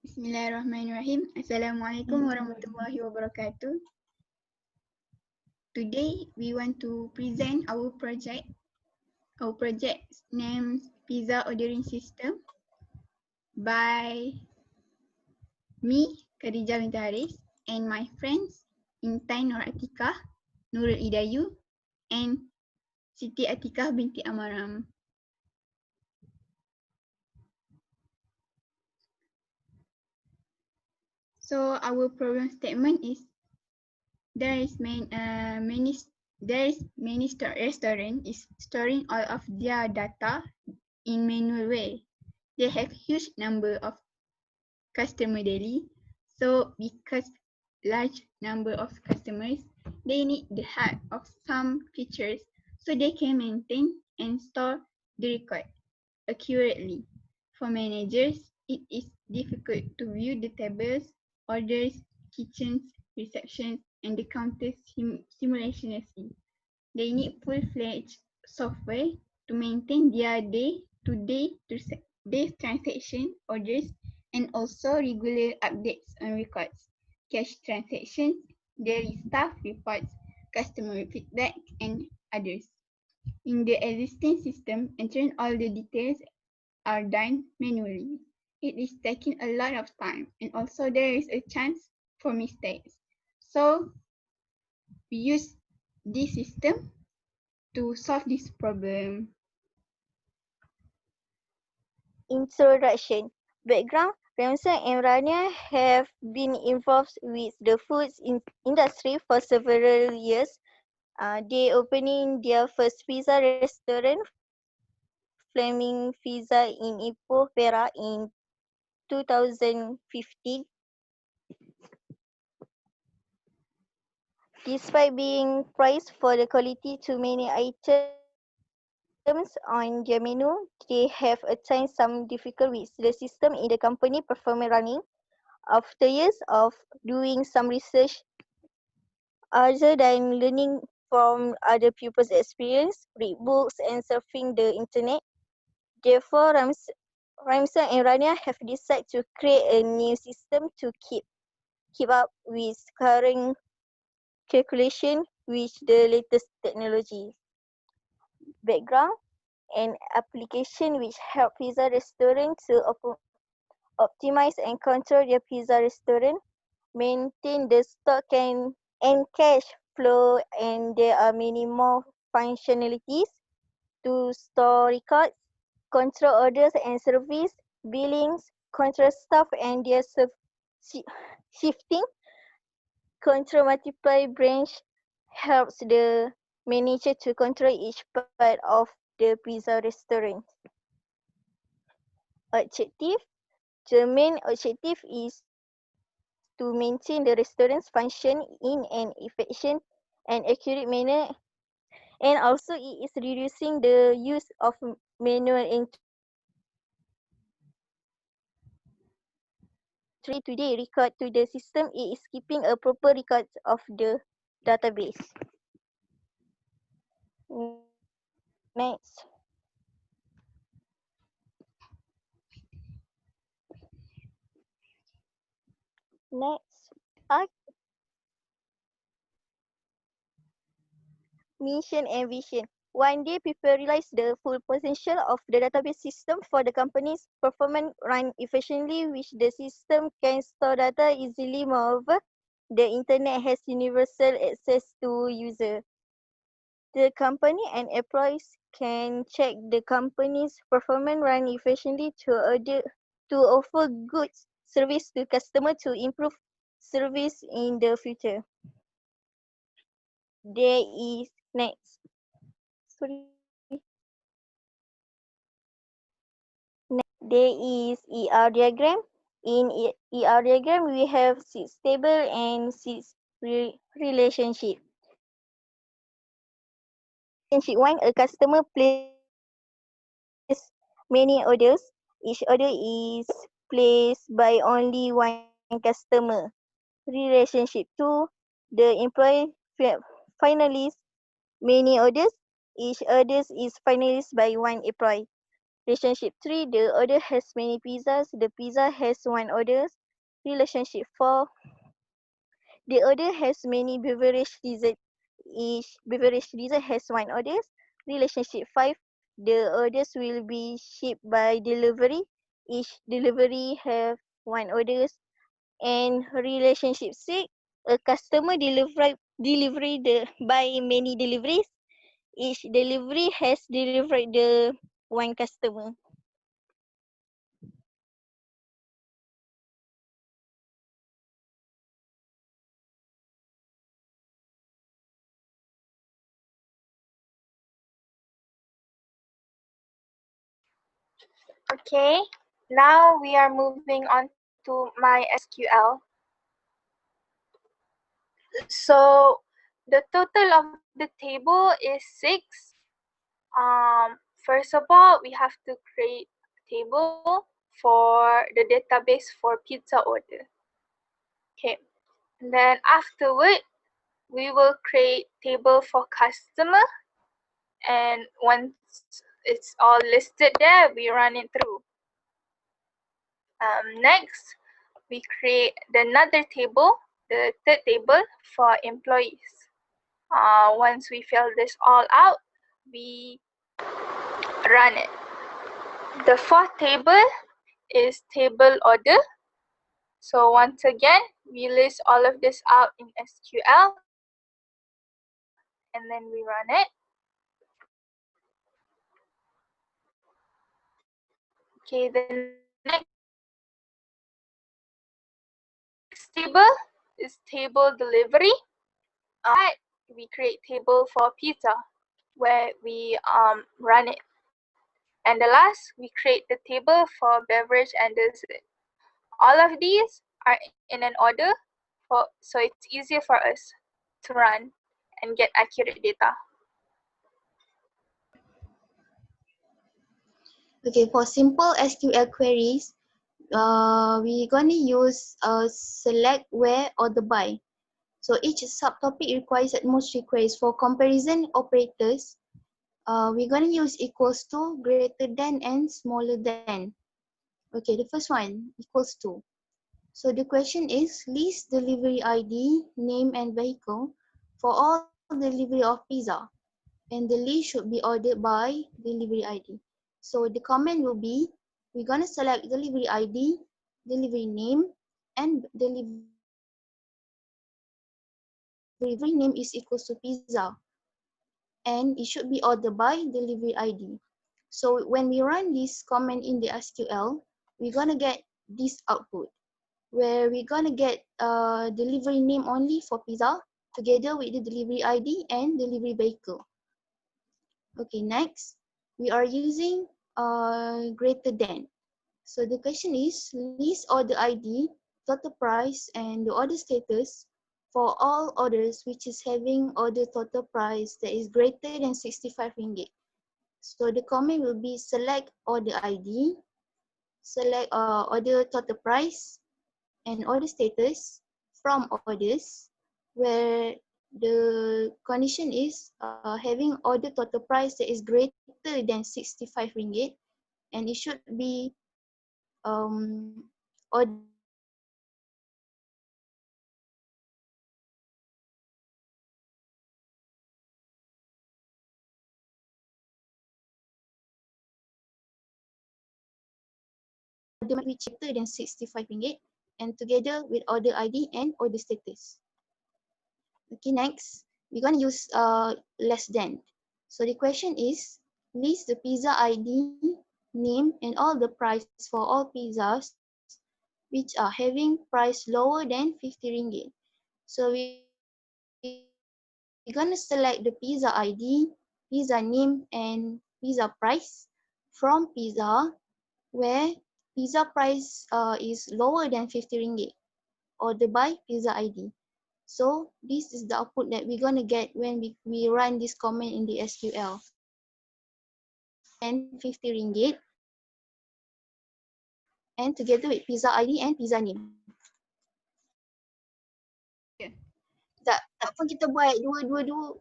Bismillahirrahmanirrahim. Assalamualaikum warahmatullahi wabarakatuh. Today we want to present our project. Our project's name Pizza Ordering System by me, Khadijah binti Haris, and my friends Intan Nur Atikah, Nurul Idayu, and Siti Atikah binti Amaram. So our problem statement is there is many restaurant is storing all of their data in manual way. They have huge number of customer daily. So because large number of customers, they need the help of some features so they can maintain and store the record accurately. For managers, it is difficult to view the tables, orders, kitchens, receptions, and the counters simultaneously. They need full-fledged software to maintain their day-to-day transaction orders and also regular updates on records, cash transactions, daily staff reports, customer feedback, and others. In the existing system, entering all the details are done manually. It is taking a lot of time and also there is a chance for mistakes. So we use this system to solve this problem. Introduction. Background. Ramsey and Rania have been involved with the food industry for several years. They opening their first pizza restaurant, Flaming Pizza in Ipoh, Perak in 2015. Despite being praised for the quality to many items on their menu, they have at times some difficult with the system in the company performance running. After years of doing some research other than learning from other people's experience, read books and surfing the internet, therefore Ramsey and Rania have decided to create a new system to keep up with current calculation with the latest technology. Background, an application which help pizza restaurants to optimize and control their pizza restaurant, maintain the stock and cash flow, and there are many more functionalities to store records, control orders and service, billings, control staff and their shifting, control multiple branch, helps the manager to control each part of the pizza restaurant. Objective. The main objective is to maintain the restaurant's function in an efficient and accurate manner, and also it is reducing the use of manual entry. Today record to the system, it is keeping a proper record of the database. Next. Next. Mission and vision. One day, people realize the full potential of the database system for the company's performance run efficiently, which the system can store data easily. Moreover, the internet has universal access to user. The company and employees can check the company's performance run efficiently to offer good service to customer to improve service in the future. There is next. Sorry. There is ER diagram. In ER diagram, we have six table and six relationship. Relationship 1, a customer places many orders. Each order is placed by only one customer. Relationship 2, the employee finalists many orders. Each order is finalized by one employee. Relationship 3, the order has many pizzas. The pizza has one order. Relationship 4, the order has many beverage dessert. Each beverage dessert has one order. Relationship 5, the orders will be shipped by delivery. Each delivery have one order. And relationship 6, a customer delivery by many deliveries. Each delivery has delivered the one customer. Okay, now we are moving on to my SQL. So the total of the table is 6. First of all, we have to create a table for the database for pizza order. Okay, and then afterward, we will create table for customer, and once it's all listed there, we run it through. Next, we create another table, the third table for employees. Once we fill this all out, we run it. The fourth table is table order. So once again, we list all of this out in SQL and then we run it. Okay, the next table is table delivery. After that, we create table for pizza where we run it. And the last, we create the table for beverage and dessert. All of these are in an order so it's easier for us to run and get accurate data. Okay, for simple SQL queries, we're gonna use select, where, or the by. So each subtopic requires at most 3 queries. For comparison operators, we're gonna use equals to, greater than, and smaller than. Okay, the first one, equals to. So the question is, list delivery ID, name, and vehicle for all delivery of pizza. And the list should be ordered by delivery ID. So the comment will be, we're gonna select delivery ID, delivery name, and delivery vehicle. So the delivery name is equals to pizza, and it should be ordered by delivery ID. So when we run this comment in the SQL, we're gonna get this output, where we're gonna get delivery name only for pizza together with the delivery ID and delivery vehicle. Okay, next, we are using greater than. So the question is, list order ID, total price, and the order status for all orders which is having order total price that is greater than 65 ringgit. So the comment will be select order ID, select order total price, and order status from orders where the condition is having order total price that is greater than 65 ringgit, and it should be ordered by delivery ID. So the comment will be select order ID, select order total price, and order status from orders where the order which is greater than 65 ringgit, and together with order ID and order status. Okay, next, we're going to use less than. So the question is, list the pizza ID, name, and all the price for all pizzas which are having price lower than 50 ringgit. So we're going to select the pizza ID, pizza name, and pizza price from pizza where pizza price is lower than 50 ringgit, ordered by pizza ID. So this is the output that we're gonna get when we run this comment in the SQL. Lower than 50 ringgit, and together with pizza ID and pizza name. Okay. Tak pun kita buat dua-dua.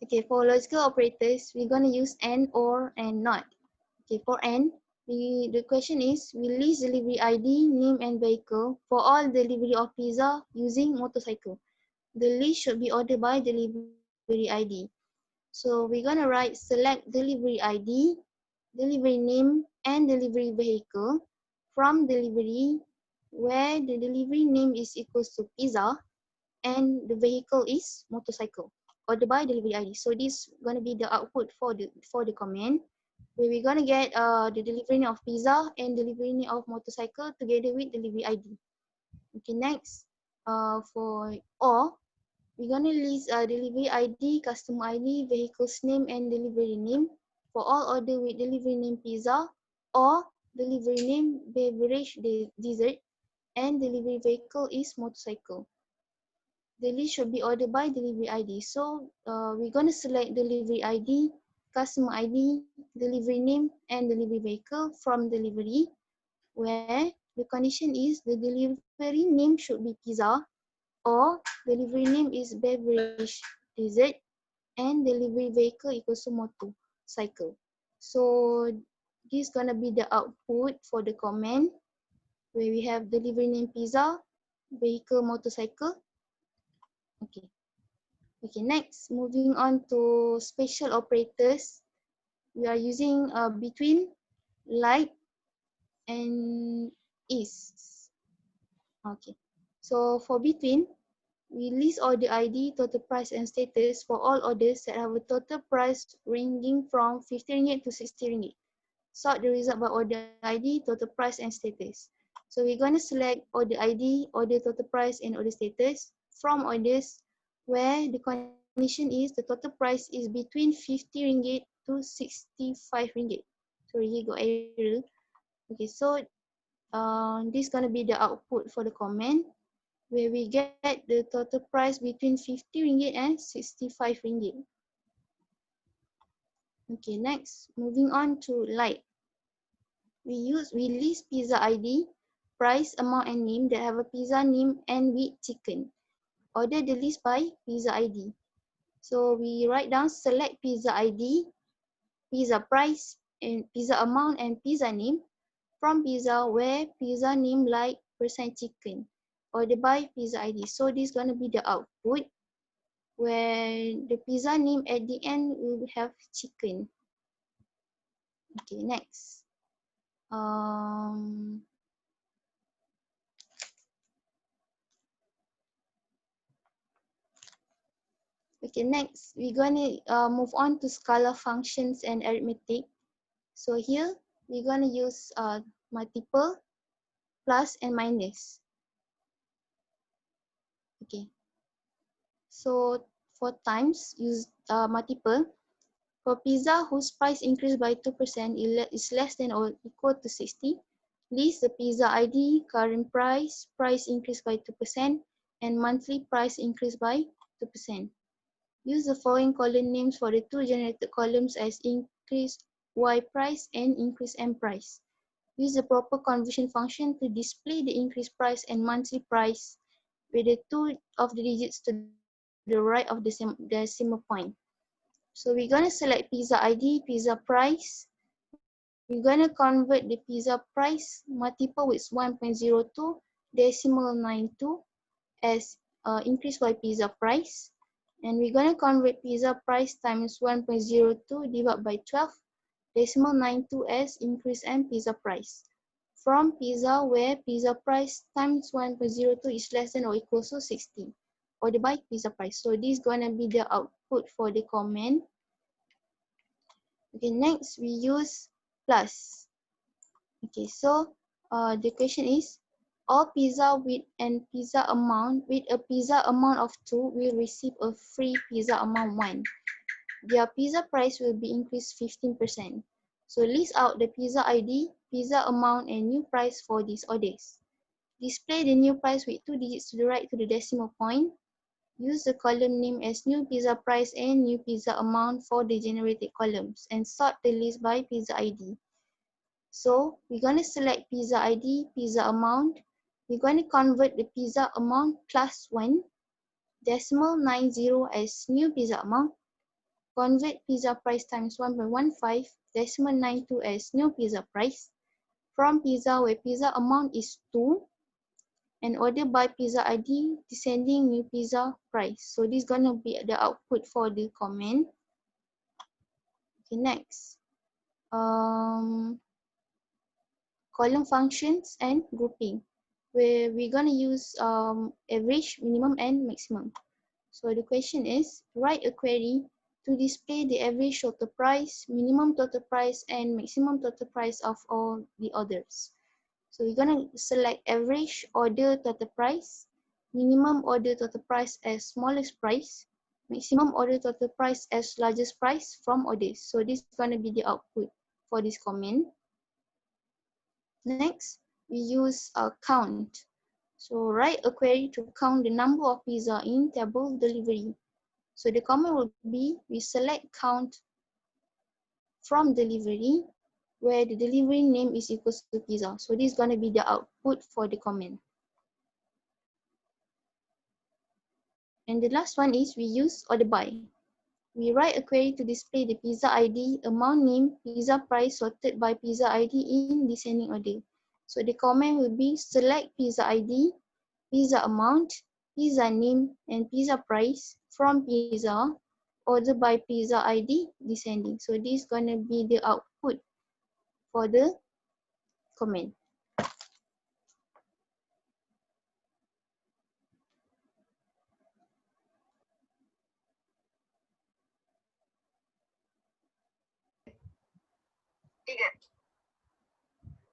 Okay, for logical operators, we're going to use and, or, and not. Okay, for and, the question is, we list delivery ID, name, and vehicle for all delivery of pizza using motorcycle. The list should be ordered by delivery ID. So we're going to write select delivery ID, delivery name, and delivery vehicle from delivery where the delivery name is equals to pizza and the vehicle is motorcycle ordered by delivery ID. So this is going to be the output for the command where we're going to get the delivery name of pizza and delivery name of motorcycle together with delivery ID. Okay, next for or we're going to list delivery ID, customer ID, vehicle's name, and delivery name for all order with delivery name pizza or delivery name beverage dessert and delivery vehicle is motorcycle. The list should be ordered by delivery ID. So we're going to select delivery ID, customer ID, delivery name, and delivery vehicle from delivery where the condition is the delivery name should be pizza or delivery name is beverage dessert and delivery vehicle equals to motorcycle. So this is gonna be the output for the command where we have delivery name pizza, vehicle motorcycle. Okay. Okay, next moving on to special operators. We are using between, like, and is. Okay. So for between, we list order ID, total price, and status for all orders that have a total price ranging from 50 ringgit to 60 ringgit. Sort the result by order ID, total price, and status. So we're going to select order ID, order total price, and order status from orders where the condition is the total price is between 50 ringgit to 65 ringgit. Sorry, here got error. Okay, so this is going to be the output for the command where we get the total price between 50 ringgit and 65 ringgit. Okay, next, moving on to like. We list pizza ID, price, amount, and name that have a pizza name and with chicken. Order the list by pizza ID. So we write down select pizza ID, pizza price, and pizza amount and pizza name from pizza where pizza name like percent chicken. Order by pizza ID. So this is gonna be the output where the pizza name at the end will have chicken. Okay, next. Um, okay, next we're gonna move on to Scala functions and arithmetic. So here we're gonna use multiple, plus, and minus. Okay. So for times, use multiple. For pizza whose price increased by 2% is less than or equal to 60, list the pizza ID, current price, price increased by 2%, and monthly price increased by 2%. Use the following column names for the two generated columns as increase Y price and increase M price. Use the proper conversion function to display the increased price and monthly price with the two of the digits to the right of the decimal point. So we're going to select pizza ID, pizza price. We're going to convert the pizza price multiple with 1.02 decimal 92 as increase by pizza price. And we're going to convert pizza price times 1.02 divided by 12 decimal 92 as increase and pizza price. From pizza where pizza price times 1.02 is less than or equal to 60 or divide pizza price. So this is going to be the output for the command. Okay, next we use plus. Okay, so the question is, all pizza with and pizza amount with a pizza amount of 2 will receive a free pizza amount 1. Their pizza price will be increased 15%. So list out the pizza ID, pizza amount, and new price for these orders. Display the new price with 2 digits to the right to the decimal point. Use the column name as new pizza price and new pizza amount for the generated columns and sort the list by pizza ID. So we're going to select pizza ID, pizza amount. We're going to convert the pizza amount plus 1 decimal 90 as new pizza amount. convert pizza price times 1.15 decimal 92 as new pizza price from pizza where pizza amount is 2 and order by pizza ID descending new pizza price. So this is gonna be the output for the comment. Okay, next. Column functions and grouping, where we're gonna use average, minimum, and maximum. So the question is, write a query to display the average total price, minimum total price, and maximum total price of all the orders. So we're gonna select average order total price, minimum order total price as smallest price, maximum order total price as largest price from orders. So this is gonna be the output for this comment. Next, we use a count. So write a query to count the number of pizza in table delivery. So the comment will be, we select count from delivery where the delivery name is equals to pizza. So this is going to be the output for the comment. And the last one is we use order by. We write a query to display the pizza ID, amount name, pizza price sorted by pizza ID in descending order. So the comment will be select pizza ID, pizza amount, pizza name, and pizza price from pizza, order by pizza ID descending. So this is gonna be the output for the comment.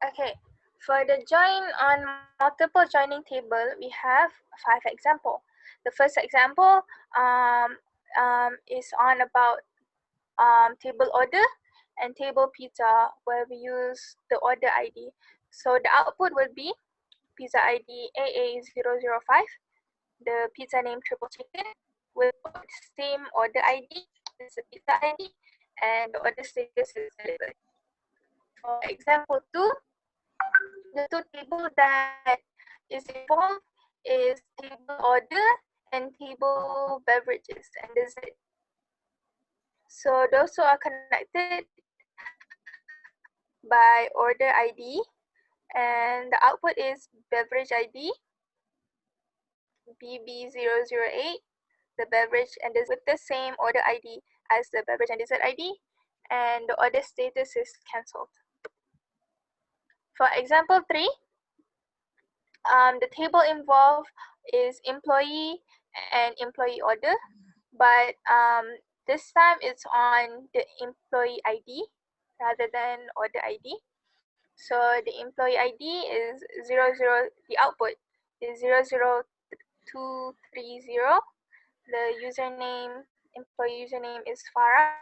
Okay, for the join on multiple joining table, we have 5 example. The first example is on about table order and table pizza where we use the order ID. So the output will be pizza ID AA005, the pizza name triple chicken with the same order ID, this is the pizza ID, and the order status is delivered. For example 2, the two tables that is involved is table order and table beverages and dessert. So those two are connected by order ID, and the output is beverage ID BB008, the beverage and dessert with the same order ID as the beverage and dessert ID, and the order status is cancelled. For example 3, the table involved is employee and employee order, but this time it's on the employee ID rather than order ID. So the employee ID is 00, the output is 00230. The username, employee username is Farah.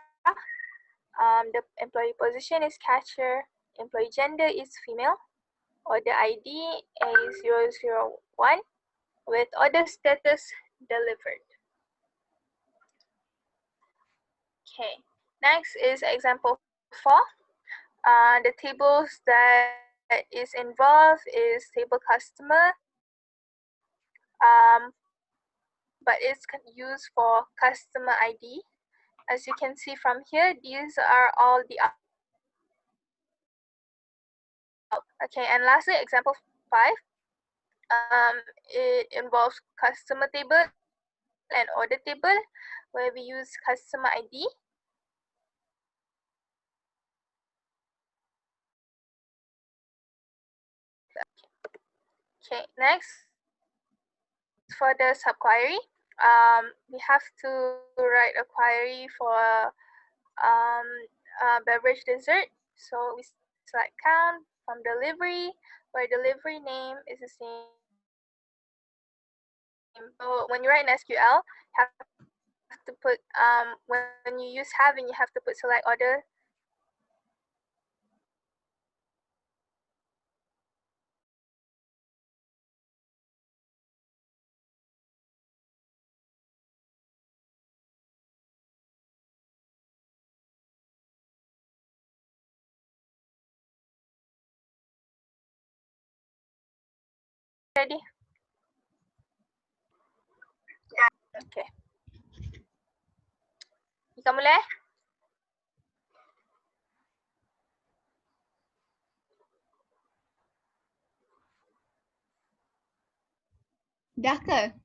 The employee position is cashier. Employee gender is female. Order ID is 001 with order status delivered. Okay, next is example 4. The tables that is involved is table customer, but it's used for customer ID. As you can see from here, these are all the okay, and lastly, example 5. It involves customer table and order table where we use customer ID. Okay, next for the subquery, we have to write a query for beverage dessert. So we select count from delivery, where delivery name is the same. So when you write an SQL, you have to put when you use having, you have to put select order. Ready? Okay. Ika mula. Dah ke?